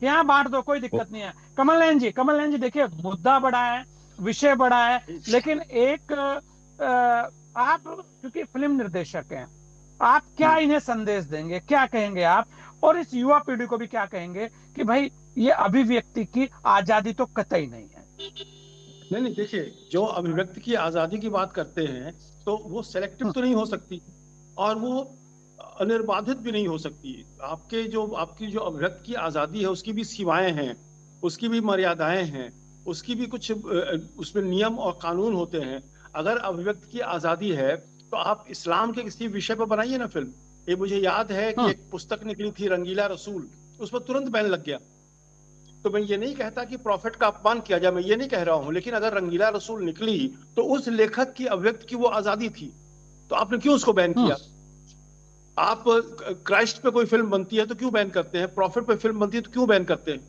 यहाँ बांट दो, कोई दिक्कत नहीं है। कमल नयन जी देखिए, मुद्दा बड़ा है, विषय बड़ा है, लेकिन एक आप क्योंकि फिल्म निर्देशक हैं, आप क्या हम्म। इन्हें संदेश देंगे, क्या कहेंगे आप, और इस युवा पीढ़ी को भी क्या कहेंगे कि भाई ये अभिव्यक्ति की आजादी तो कतई नहीं है। नहीं नहीं, देखिए, जो अभिव्यक्ति की आजादी की बात करते हैं तो वो सेलेक्टिव हम्म, तो नहीं हो सकती, और वो अनिर्बाधित भी नहीं हो सकती। आपकी जो अभिव्यक्ति की आजादी है उसकी भी सीमाएं हैं, उसकी भी मर्यादाएं हैं, उसकी भी कुछ उसमें नियम और कानून होते हैं। अगर अभिव्यक्ति की आजादी है तो आप इस्लाम के किसी विषय पर बनाइए ना फिल्म। ये मुझे याद है कि हम्म, एक पुस्तक निकली थी रंगीला रसूल, उस पर तुरंत बैन लग गया। तो मैं ये नहीं कहता कि प्रॉफिट का अपमान किया जाए, मैं ये नहीं कह रहा हूं, लेकिन अगर रंगीला रसूल निकली तो उस लेखक की अभिव्यक्ति की वो आजादी थी, तो आपने क्यों उसको बैन हम्म, किया? आप क्राइस्ट पे कोई फिल्म बनती है तो क्यों बैन करते हैं? प्रॉफिट पे फिल्म बनती है तो क्यों बैन करते हैं?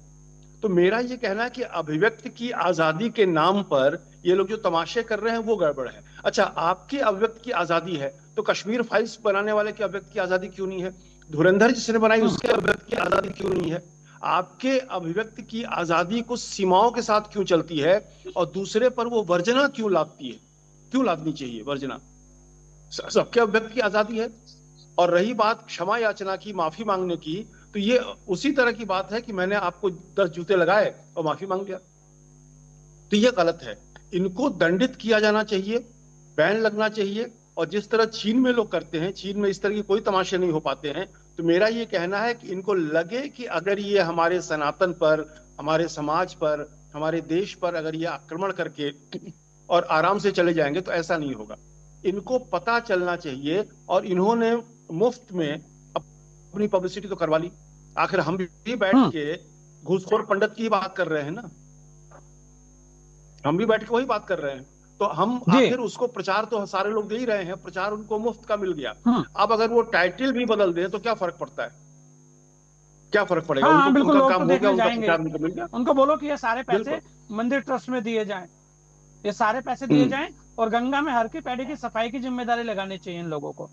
तो मेरा ये कहना है कि अभिव्यक्ति की आजादी के नाम पर ये लोग जो तमाशे कर रहे हैं वो गड़बड़ है। अच्छा, आपकी अभिव्यक्ति की आजादी है तो कश्मीर फाइल्स बनाने वाले की अभिव्यक्ति की आजादी क्यों नहीं है? धुरंधर जिसने बनाई हम्म, उसकी अभिव्यक्ति की आजादी क्यों नहीं है? आपके अभिव्यक्ति की आजादी कुछ सीमाओं के साथ क्यों चलती है, और दूसरे पर वो वर्जना क्यों लादती है? क्यों लादनी चाहिए वर्जना? सबके अभिव्यक्ति की आजादी है। और रही बात क्षमा याचना की, माफी मांगने की, तो ये उसी तरह की बात है कि मैंने आपको 10 जूते लगाए और माफी मांग लिया, तो ये गलत है। इनको दंडित किया जाना चाहिए, बैन लगना चाहिए। और जिस तरह चीन में लोग करते हैं, चीन में इस तरह की कोई तमाशे नहीं हो पाते हैं। तो मेरा ये कहना है कि इनको लगे कि अगर ये हमारे सनातन पर, हमारे समाज पर, हमारे देश पर अगर ये आक्रमण करके और आराम से चले जाएंगे तो ऐसा नहीं होगा। इनको पता चलना चाहिए। और इन्होंने मुफ्त में अपनी पब्लिसिटी तो करवा ली। आखिर हम भी बैठ हम्म, के घूसखोर पंडित की बात कर रहे हैं ना, हम भी बैठ के वही बात कर रहे हैं। तो हम जी, आखिर उसको प्रचार तो सारे लोग दे ही रहे हैं, प्रचार उनको मुफ्त का मिल गया। हम्म, अब अगर वो टाइटल भी बदल दे तो क्या फर्क पड़ता है? क्या फर्क पड़ेगा? हाँ उनको हाँ बिल्कुल, उनका लोग काम तो हो गया, देखने उनका जाएंगे ही। प्रचार उनको मिल गया। उनको बोलो कि ये सारे पैसे बिल्कुल। मंदिर ट्रस्ट में दिए जाएं, ये सारे पैसे दिए हम्म। जाएं, और गंगा में हर की पैड़ी की सफाई की जिम्मेदारी लगानी चाहिए इन लोगों को।